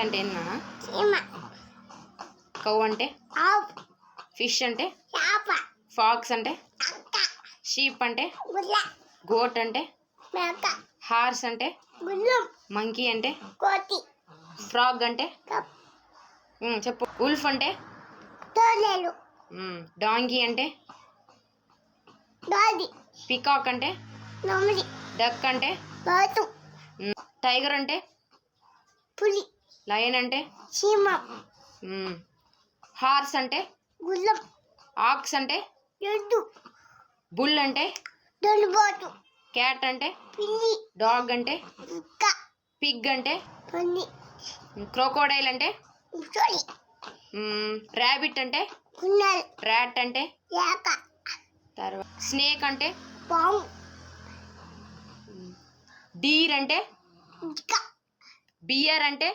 అంటే ఏంటన్నా? కౌ అంటే? ఫిష్ అంటే? ఫాక్స్ అంటే? షీప్ అంటే? గోట్ అంటే? హార్స్ అంటే? మంకీ అంటే? ఫ్రాగ్ అంటే? చెప్పు. ఉల్ఫ్ అంటే? డాంకీ అంటే? పికాక్ అంటే? డక్ అంటే? టైగర్ అంటే? లయన్ అంటే? హార్స్ అంటే? ఆక్స్ అంటే? బుల్ అంటే? క్యాట్ అంటే? డాగ్ అంటే? పిగ్ అంటే? క్రోకోడైల్ అంటే? ర్యాబిట్ అంటే? ర్యాట్ అంటే? తర్వాత స్నేక్ అంటే? డీర్ అంటే? బియర్ అంటే?